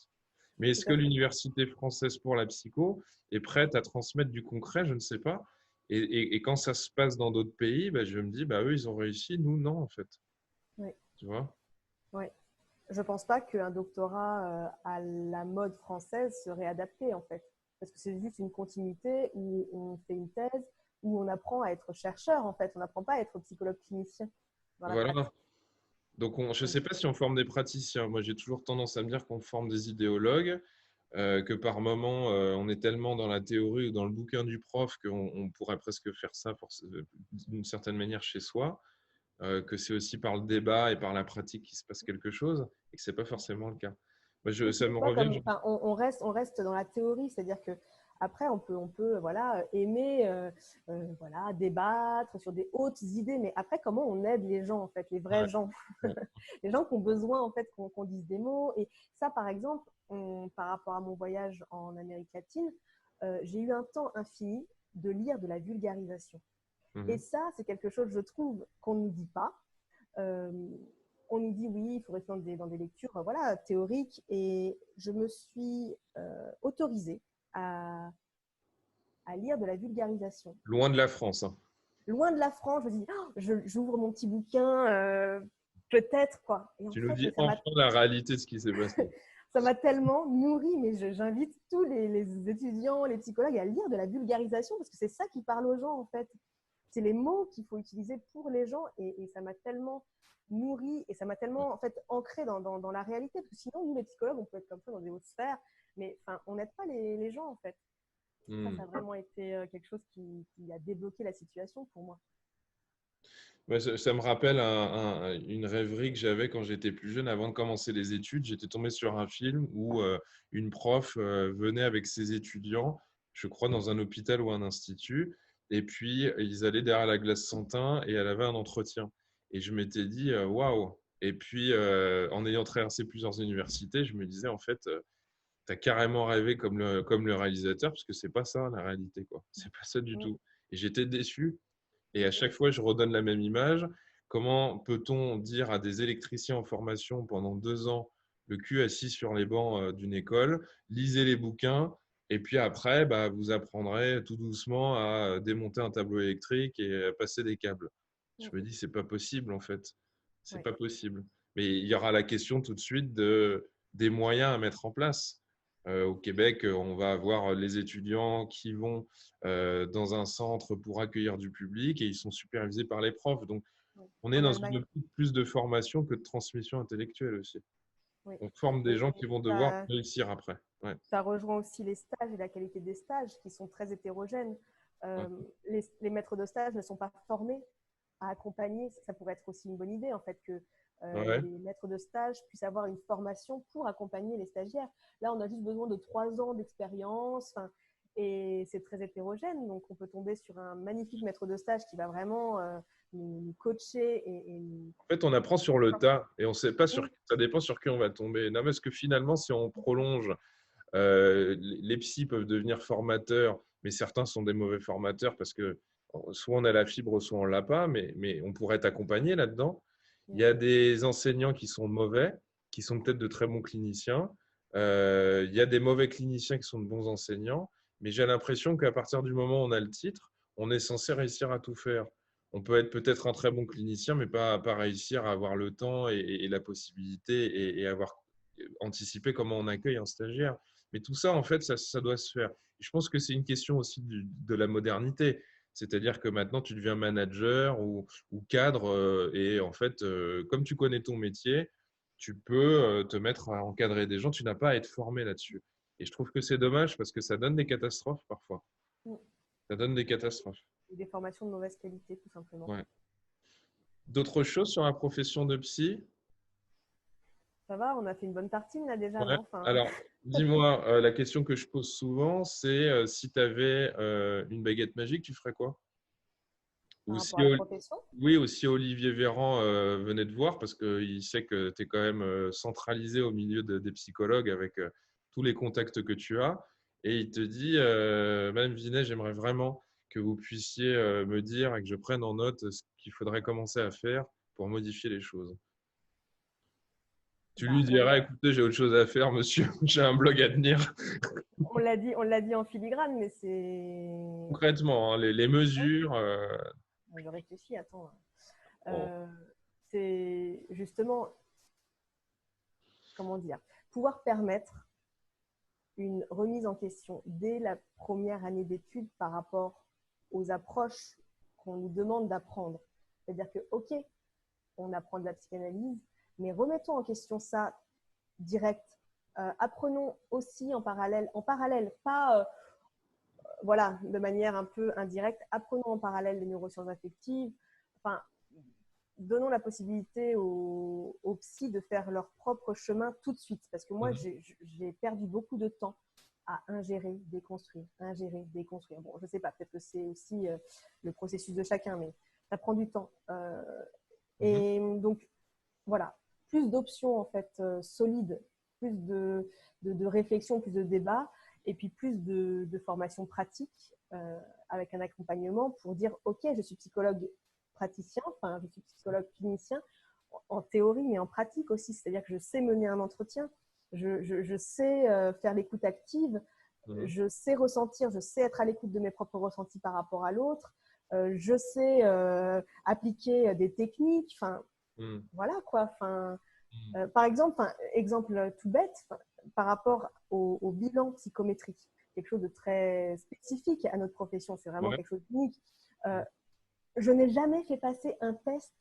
Mais Tout est-ce que à fait. l'Université française pour la psycho est prête à transmettre du concret? Je ne sais pas. Et quand ça se passe dans d'autres pays, bah, je me dis, bah, eux, ils ont réussi, nous, non, en fait. Oui, Tu vois? oui. Je ne pense pas qu'un doctorat à la mode française serait adapté en fait, parce que c'est juste une continuité où on fait une thèse, où on apprend à être chercheur en fait, on n'apprend pas à être psychologue clinicien dans la pratique. Voilà. Donc, je ne sais pas si on forme des praticiens. Moi, j'ai toujours tendance à me dire qu'on forme des idéologues, que par moment, on est tellement dans la théorie ou dans le bouquin du prof qu'on pourrait presque faire ça d'une certaine manière chez soi, que c'est aussi par le débat et par la pratique qu'il se passe quelque chose, et que ce n'est pas forcément le cas. Moi, Oui, puis ça des me fois, revient. comme, enfin, on reste dans la théorie, c'est-à-dire que après, on peut voilà, aimer voilà, débattre sur des hautes idées, mais après, comment on aide les gens, en fait, les vrais Ouais, gens, ouais. les gens qui ont besoin, en fait, qu'on dise des mots. Et ça, par exemple, par rapport à mon voyage en Amérique latine, j'ai eu un temps infini de lire de la vulgarisation. Et Mhm. ça, c'est quelque chose, je trouve, qu'on ne nous dit pas. Euh, on nous dit oui, il faut rester dans des lectures voilà, théoriques. Et je me suis autorisée à à lire de la vulgarisation. Loin de la France, hein. Loin de la France, je me dis, oh, j'ouvre mon petit bouquin, peut-être quoi. Et en Tu nous fait, dis ça m'a enfin la réalité de ce qui s'est passé. ça m'a tellement nourri, mais j'invite tous les étudiants, les psychologues à lire de la vulgarisation parce que c'est ça qui parle aux gens en fait. C'est les mots qu'il faut utiliser pour les gens et ça m'a tellement nourri et ça m'a tellement en fait ancré dans la réalité parce que sinon nous les psychologues on peut être comme ça dans des hautes sphères mais enfin on n'aide pas les gens en fait. Ça a vraiment été quelque chose qui a débloqué la situation pour moi. Ouais, ça me rappelle une rêverie que j'avais quand j'étais plus jeune, avant de commencer les études. J'étais tombé sur un film où une prof venait avec ses étudiants, je crois dans un hôpital ou un institut, et puis ils allaient derrière la glace sans teint et elle avait un entretien. Et je m'étais dit, waouh! Et puis en ayant traversé plusieurs universités, je me disais, en fait, tu as carrément rêvé comme le réalisateur, parce que c'est pas ça la réalité, quoi. C'est pas ça du tout. Et j'étais déçu. Et à chaque fois, je redonne la même image. Comment peut-on dire à des électriciens en formation pendant 2 ans, le cul assis sur les bancs d'une école, lisez les bouquins, et puis après, bah, vous apprendrez tout doucement à démonter un tableau électrique et à passer des câbles. Je me dis, c'est pas possible en fait. C'est Ouais. pas possible. Mais il y aura la question tout de suite des moyens à mettre en place. Au Québec, on va avoir les étudiants qui vont dans un centre pour accueillir du public et ils sont supervisés par les profs. Donc, on est En dans une Allemagne, optique plus de formation que de transmission intellectuelle aussi. oui. On forme des Et gens qui vont devoir ça, réussir après. Ouais, ça rejoint aussi les stages et la qualité des stages qui sont très hétérogènes. ouais, Les maîtres de stage ne sont pas formés à accompagner. Ça pourrait être aussi une bonne idée en fait que ouais. les maîtres de stage puissent avoir une formation pour accompagner les stagiaires. Là, on a juste besoin de 3 ans d'expérience et c'est très hétérogène. Donc, on peut tomber sur un magnifique maître de stage qui va vraiment nous coacher et nous... En fait, on apprend sur le tas et on sait pas sur. Ça dépend sur qui on va tomber. Non, parce que finalement, si on prolonge, les psys peuvent devenir formateurs, mais certains sont des mauvais formateurs parce que soit on a la fibre, soit on l'a pas, mais on pourrait être accompagné là-dedans. Il y a des enseignants qui sont mauvais, qui sont peut-être de très bons cliniciens. Il y a des mauvais cliniciens qui sont de bons enseignants, mais j'ai l'impression qu'à partir du moment où on a le titre, on est censé réussir à tout faire. On peut être peut-être un très bon clinicien, mais pas réussir à avoir le temps et la possibilité et avoir anticipé comment on accueille un stagiaire. Mais tout ça, en fait, ça doit se faire. Et je pense que c'est une question aussi de la modernité. C'est-à-dire que maintenant, tu deviens manager ou cadre et en fait, comme tu connais ton métier, tu peux te mettre à encadrer des gens. Tu n'as pas à être formé là-dessus. Et je trouve que c'est dommage parce que ça donne des catastrophes parfois. Ça donne des catastrophes. des formations de mauvaise qualité, tout simplement. Ouais. D'autres choses sur la profession de psy? Ça va, on a fait une bonne tartine là déjà, Ouais. non enfin, Alors, dis-moi, la question que je pose souvent, c'est si tu avais une baguette magique, tu ferais quoi? par Ou rapport si, à la profession. oui, ou si Olivier Véran venait te voir, parce qu'il sait que tu es quand même centralisé au milieu des psychologues avec tous les contacts que tu as, et il te dit, Madame Vinet, j'aimerais vraiment que vous puissiez me dire et que je prenne en note ce qu'il faudrait commencer à faire pour modifier les choses. Tu lui Bah, dirais, écoutez, j'ai autre chose à faire, monsieur, j'ai un blog à tenir. on l'a dit en filigrane, mais c'est. Concrètement, hein, les mesures. Je réfléchis, attends. Bon. Euh, c'est justement, comment dire, pouvoir permettre une remise en question dès la première année d'études par rapport aux approches qu'on nous demande d'apprendre. C'est-à-dire que, OK, on apprend de la psychanalyse, mais remettons en question ça direct. Apprenons aussi en parallèle, pas voilà, de manière un peu indirecte, apprenons en parallèle les neurosciences affectives. Enfin, donnons la possibilité aux psys de faire leur propre chemin tout de suite. Parce que moi, j'ai perdu beaucoup de temps à ingérer, déconstruire, ingérer, déconstruire. Bon, je ne sais pas, peut-être que c'est aussi le processus de chacun, mais ça prend du temps. Et donc, voilà, plus d'options en fait solides, plus de réflexion, plus de débat, et puis plus de formation pratique avec un accompagnement pour dire, OK, je suis psychologue praticien, enfin, je suis psychologue clinicien, en théorie, mais en pratique aussi. C'est-à-dire que je sais mener un entretien, je sais faire l'écoute active, Je sais ressentir, je sais être à l'écoute de mes propres ressentis par rapport à l'autre. Je sais appliquer des techniques. Enfin, voilà quoi. Enfin, par exemple, exemple tout bête, par rapport au bilan psychométrique, quelque chose de très spécifique à notre profession, c'est vraiment Ouais. quelque chose d'unique. Je n'ai jamais fait passer un test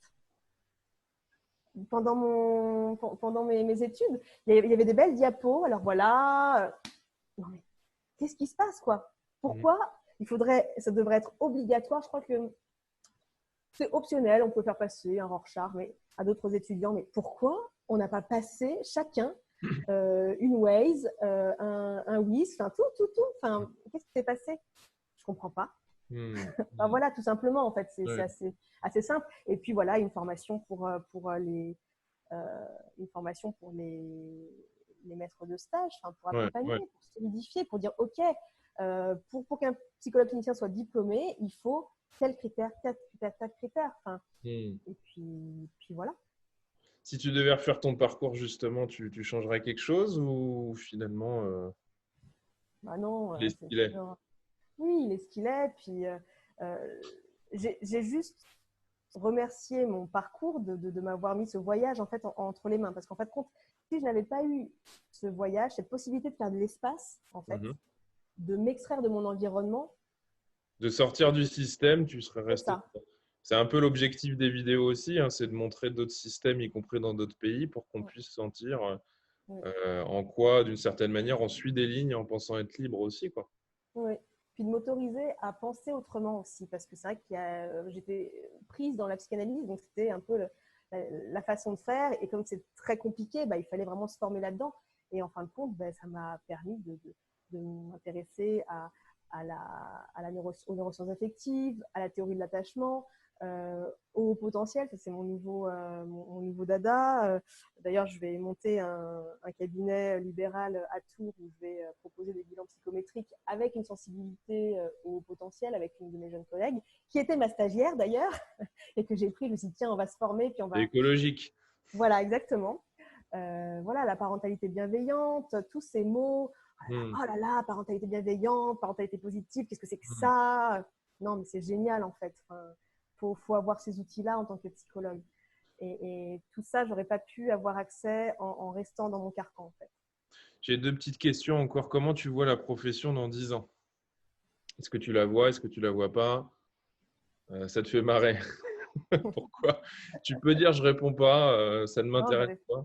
pendant mes études. Il y avait des belles diapos, alors voilà. Non mais qu'est-ce qui se passe quoi? Pourquoi ça devrait être obligatoire? Je crois que c'est optionnel, on peut faire passer un Rorschach mais à d'autres étudiants, mais pourquoi on n'a pas passé chacun une Waze, un Wiz, enfin tout, enfin qu'est-ce qui s'est passé? Je comprends pas. Enfin, voilà, tout simplement en fait, c'est assez simple. Et puis voilà, une formation une formation pour les maîtres de stage, enfin, pour accompagner, pour solidifier, pour dire ok, pour qu'un psychologue clinicien soit diplômé, il faut tel critère, tel critère. Enfin, et puis voilà. Si tu devais refaire ton parcours, justement, tu changerais quelque chose ou finalement, Bah non, il est ce qu'il est? oui, il est ce qu'il est. Puis j'ai juste remercier mon parcours de m'avoir mis ce voyage en fait entre les mains, parce qu'en fait si je n'avais pas eu ce voyage, cette possibilité de faire de l'espace en fait, de m'extraire de mon environnement, de sortir du système, tu serais resté. C'est un peu l'objectif des vidéos aussi, hein, c'est de montrer d'autres systèmes, y compris dans d'autres pays, pour qu'on puisse sentir en quoi, d'une certaine manière, on suit des lignes en pensant être libre aussi, quoi. Oui. Puis de m'autoriser à penser autrement aussi, parce que c'est vrai que j'étais prise dans la psychanalyse, donc c'était un peu la façon de faire, et comme c'est très compliqué, bah, il fallait vraiment se former là-dedans. Et en fin de compte, bah, ça m'a permis de m'intéresser aux neurosciences affectives, à la théorie de l'attachement, au potentiel. Ça, c'est mon nouveau dada. D'ailleurs, je vais monter un cabinet libéral à Tours où je vais proposer des bilans psychométriques avec une sensibilité au potentiel avec une de mes jeunes collègues, qui était ma stagiaire d'ailleurs, et que j'ai pris. Je me suis dit, tiens, on va se former, puis on va… Écologique. Voilà, exactement. Voilà, la parentalité bienveillante, tous ces mots. Oh là là, parentalité bienveillante, parentalité positive, qu'est-ce que c'est que ça? Non, mais c'est génial en fait. Enfin, faut avoir ces outils-là en tant que psychologue. Et tout ça, j'aurais pas pu avoir accès en restant dans mon carcan en fait. J'ai deux petites questions encore. Comment tu vois la profession dans 10 ans? Est-ce que tu la vois? Est-ce que tu la vois pas? Ça te fait marrer. Pourquoi? Tu peux dire je réponds pas, ça ne Non, m'intéresse pas.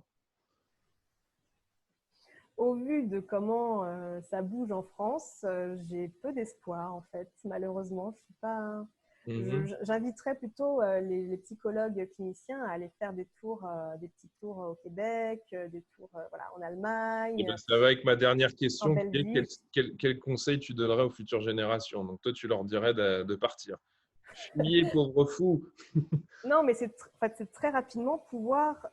au vu de comment ça bouge en France, j'ai peu d'espoir en fait. Malheureusement, je suis pas. J'inviterais plutôt les psychologues cliniciens à aller faire des petits tours au Québec, des tours voilà, en Eh Allemagne, ben, ça va avec ma dernière en question, qui est Belgique. quel conseil tu donnerais aux futures générations? Donc toi, tu leur dirais de partir. Fuyez, pauvre fou. Non, mais en fait, c'est très rapidement pouvoir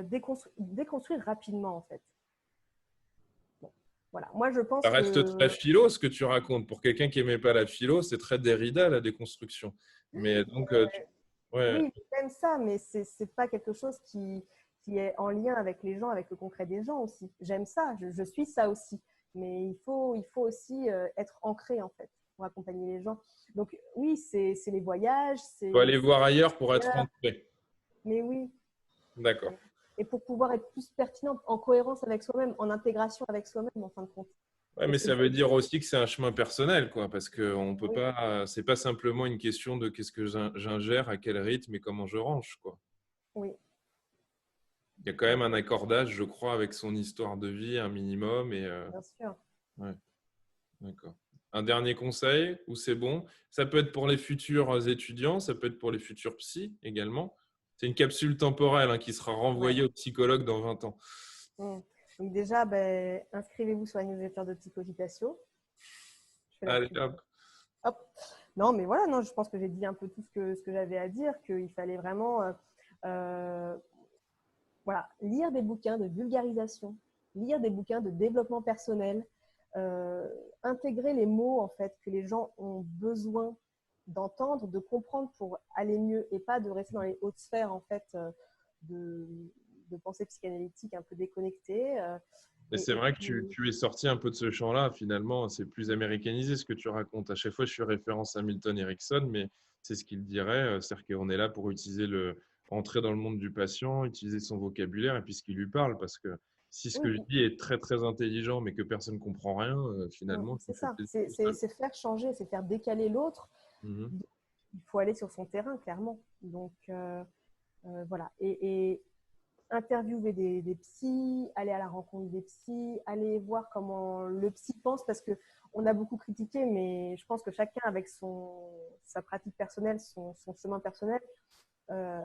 déconstruire rapidement en fait. Bon, voilà. Moi, je pense Ça reste très que philo ce que tu racontes. Pour quelqu'un qui n'aimait pas la philo, c'est très Derrida la déconstruction. Mais donc, ouais. oui, j'aime ça, mais c'est pas quelque chose qui est en lien avec les gens, avec le concret des gens aussi. J'aime ça, je suis ça aussi. Mais il faut aussi être ancré, en fait, pour accompagner les gens. Donc, oui, c'est les voyages, Il faut aller c'est voir ailleurs pour être ancré. mais oui. D'accord. Et pour pouvoir être plus pertinent, en cohérence avec soi-même, en intégration avec soi-même, en fin de compte. Ouais, mais ça veut dire aussi que c'est un chemin personnel, quoi, parce que on peut Oui. pas. C'est pas simplement une question de qu'est-ce que j'ingère, à quel rythme et comment je range, quoi. Oui. Il y a quand même un accordage, je crois, avec son histoire de vie, un minimum. Bien sûr. Ouais, d'accord. Un dernier conseil, ou c'est bon? Ça peut être pour les futurs étudiants, ça peut être pour les futurs psys également. C'est une capsule temporelle hein, qui sera renvoyée au psychologue dans 20 ans. Mm. Donc déjà, ben, inscrivez-vous sur la newsletter de Psychovitatio. Je fais la Allez, pub. hop. Hop. Non, mais voilà, non, je pense que j'ai dit un peu tout ce que j'avais à dire, qu'il fallait vraiment voilà, lire des bouquins de vulgarisation, lire des bouquins de développement personnel, intégrer les mots en fait que les gens ont besoin d'entendre, de comprendre pour aller mieux et pas de rester dans les hautes sphères en fait de pensée psychanalytique un peu déconnectée. Mais c'est vrai que tu es sorti un peu de ce champ-là, finalement, c'est plus américanisé ce que tu racontes. À chaque fois, je fais référence à Milton Erickson, mais c'est ce qu'il dirait, c'est-à-dire qu'on est là pour entrer dans le monde du patient, utiliser son vocabulaire et puis ce qui lui parle, parce que si ce que je Oui, dis est très très intelligent, mais que personne ne comprend rien, finalement, ça c'est me fait ça. plaisir tout seul. C'est faire changer, c'est faire décaler l'autre. Mhm. Il faut aller sur son terrain, clairement. Donc, voilà. Et interviewer des psys, aller à la rencontre des psys, aller voir comment le psy pense, parce que on a beaucoup critiqué, mais je pense que chacun avec sa pratique personnelle, son chemin personnel, euh,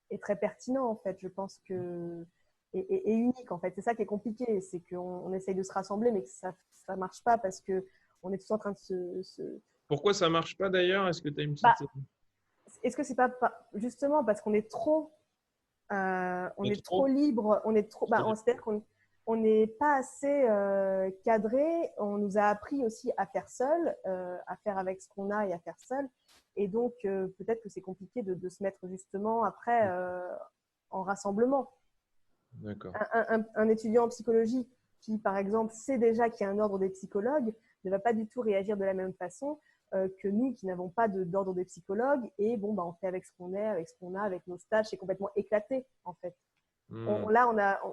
est très pertinent en fait. Je pense que et unique en fait. C'est ça qui est compliqué, c'est qu'on essaye de se rassembler, mais que ça marche pas parce que on est tous en train de Pourquoi ça marche pas d'ailleurs? Est-ce que tu as une bah, petite... est-ce que c'est pas justement parce qu'on est trop on est trop Trop? libre, c'est-à-dire qu'on n'est pas assez cadré. On nous a appris aussi à faire seul, à faire avec ce qu'on a et à faire seul. Et donc, peut-être que c'est compliqué de se mettre justement après en rassemblement. D'accord. Un étudiant en psychologie qui, par exemple, sait déjà qu'il y a un ordre des psychologues ne va pas du tout réagir de la même façon que nous qui n'avons pas d'ordre des psychologues. Et bon, bah, on fait avec ce qu'on est, avec ce qu'on a, avec nos stages. C'est complètement éclaté, en fait. Hmm. Là,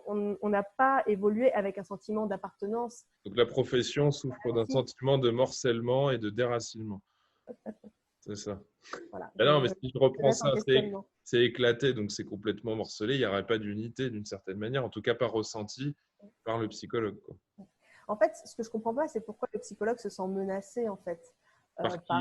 on n'a pas évolué avec un sentiment d'appartenance. Donc la profession souffre d'un sentiment de morcellement et de déracinement. C'est ça. Voilà, Ah non, mais si je reprends reste en ça, questionnement. c'est éclaté, donc c'est complètement morcelé. Il n'y aurait pas d'unité d'une certaine manière, en tout cas pas ressenti par le psychologue, quoi. En fait, ce que je comprends pas, c'est pourquoi le psychologue se sent menacé, en fait, Par qui? par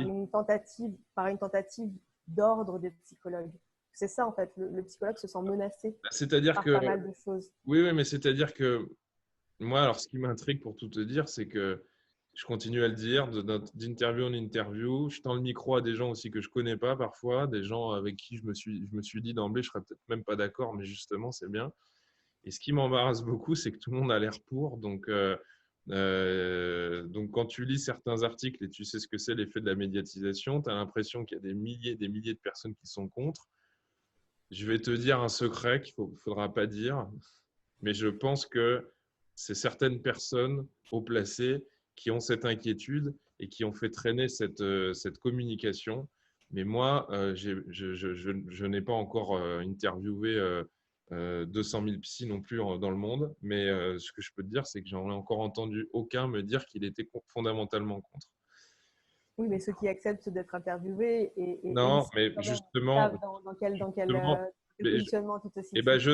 une tentative d'ordre des psychologues. C'est ça, en fait, le psychologue se sent menacé C'est-à-dire par que, pas mal de choses. oui, oui, mais c'est-à-dire que moi, alors ce qui m'intrigue pour tout te dire, c'est que je continue à le dire d'interview en interview. Je tends le micro à des gens aussi que je connais pas parfois, des gens avec qui je me suis dit d'emblée, je serais peut-être même pas d'accord, mais justement, c'est bien. Et ce qui m'embarrasse beaucoup, c'est que tout le monde a l'air pour. Donc, quand tu lis certains articles et tu sais ce que c'est l'effet de la médiatisation, tu as l'impression qu'il y a des milliers de personnes qui sont contre. Je vais te dire un secret qu'il ne faudra pas dire, mais je pense que c'est certaines personnes haut placées qui ont cette inquiétude et qui ont fait traîner cette communication. Mais moi, je n'ai pas encore interviewé 200 000 psys non plus dans le monde, mais ce que je peux te dire, c'est que j'en ai encore entendu aucun me dire qu'il était fondamentalement contre. Oui, mais ceux qui acceptent d'être interviewés et ils Non, savent mais quand même, justement, dans quel mais positionnement tu te eh ben, situes.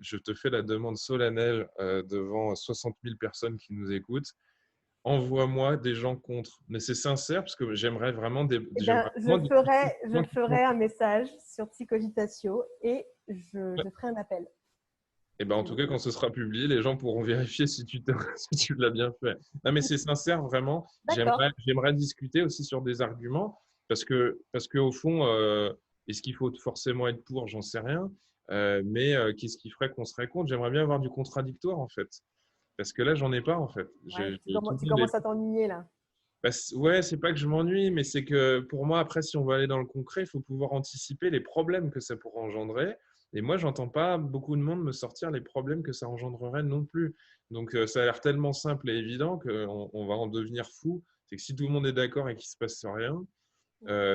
je te fais la demande solennelle devant 60 000 personnes qui nous écoutent. Envoie-moi des gens contre. Mais c'est sincère parce que Eh bien, je gens qui sont. ferai un message sur Psychogitatio et je ferai un appel. Eh ben, en tout cas, quand ce sera publié, les gens pourront vérifier si si tu l'as bien fait. Non, mais c'est sincère, vraiment. D'accord. J'aimerais discuter aussi sur des arguments parce que au fond, est-ce qu'il faut forcément être pour? J'en sais rien. Mais qu'est-ce qui ferait qu'on serait contre? J'aimerais bien avoir du contradictoire, en fait. Parce que là, j'en ai pas, en fait. Ouais, Tout tu le monde est. commences à t'ennuyer là. Bah, ouais, c'est pas que je m'ennuie, mais c'est que pour moi, après, si on veut aller dans le concret, il faut pouvoir anticiper les problèmes que ça pourrait engendrer. Et moi, j'entends pas beaucoup de monde me sortir les problèmes que ça engendrerait non plus. Donc, ça a l'air tellement simple et évident qu'on va en devenir fou. C'est que si tout le monde est d'accord et qu'il se passe rien,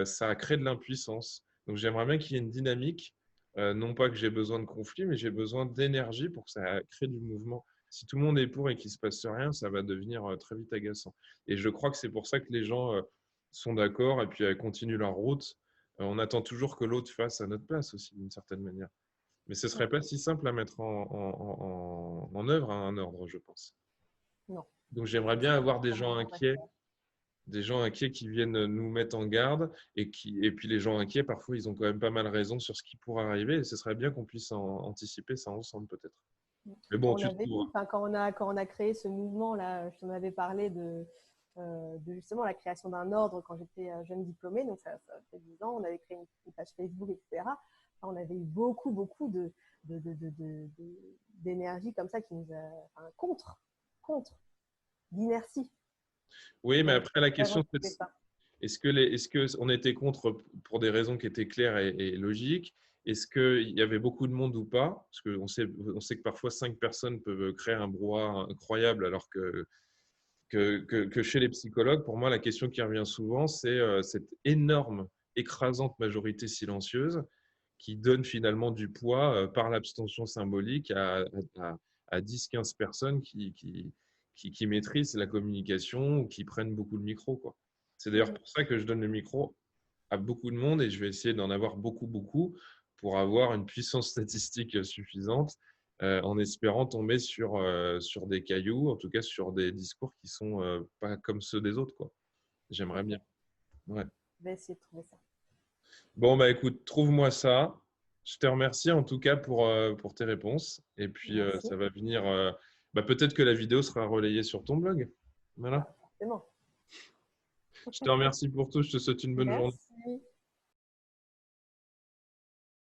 ça crée de l'impuissance. Donc, j'aimerais bien qu'il y ait une dynamique. Non pas que j'ai besoin de conflit, mais j'ai besoin d'énergie pour que ça crée du mouvement. Si tout le monde est pour et qu'il ne se passe rien, ça va devenir très vite agaçant. Et je crois que c'est pour ça que les gens sont d'accord et puis continuent leur route. On attend toujours que l'autre fasse à notre place aussi, d'une certaine manière. Mais ce ne serait pas si simple à mettre en œuvre à un ordre, je pense. Non, Donc j'aimerais bien avoir complètement d'accord. des gens inquiets qui viennent nous mettre en garde et puis les gens inquiets, parfois, ils ont quand même pas mal raison sur ce qui pourrait arriver et ce serait bien qu'on puisse anticiper ça ensemble peut-être. Mais bon, On tu avait dit, trouveras. enfin, quand on a créé ce mouvement là, je t'en avais parlé de justement la création d'un ordre quand j'étais jeune diplômée, donc ça fait 10 ans, on avait créé une page Facebook, etc. Enfin, on avait eu beaucoup d'énergie comme ça qui nous a, enfin, contre, d'inertie. Oui, mais Donc, après, la on va question, retrouver c'est ça. est-ce que on était contre pour des raisons qui étaient claires et logiques? est-ce qu'il y avait beaucoup de monde ou pas? Parce qu'on on sait que parfois 5 personnes peuvent créer un brouhaha incroyable, alors que chez les psychologues, pour moi, la question qui revient souvent, c'est cette énorme, écrasante majorité silencieuse qui donne finalement du poids par l'abstention symbolique à 10-15 personnes qui maîtrisent la communication ou qui prennent beaucoup le micro, quoi. C'est d'ailleurs pour ça que je donne le micro à beaucoup de monde et je vais essayer d'en avoir beaucoup, beaucoup pour avoir une puissance statistique suffisante en espérant tomber sur des cailloux, en tout cas sur des discours qui sont pas comme ceux des autres, quoi. J'aimerais bien. Ouais. Je vais essayer de trouver ça. Bon, bah écoute, trouve-moi ça. Je te remercie en tout cas pour tes réponses. Et puis, Merci. ça va venir. Bah, peut-être que la vidéo sera relayée sur ton blog. Voilà. Forcément. Je te remercie pour tout. Je te souhaite une bonne journée. Merci.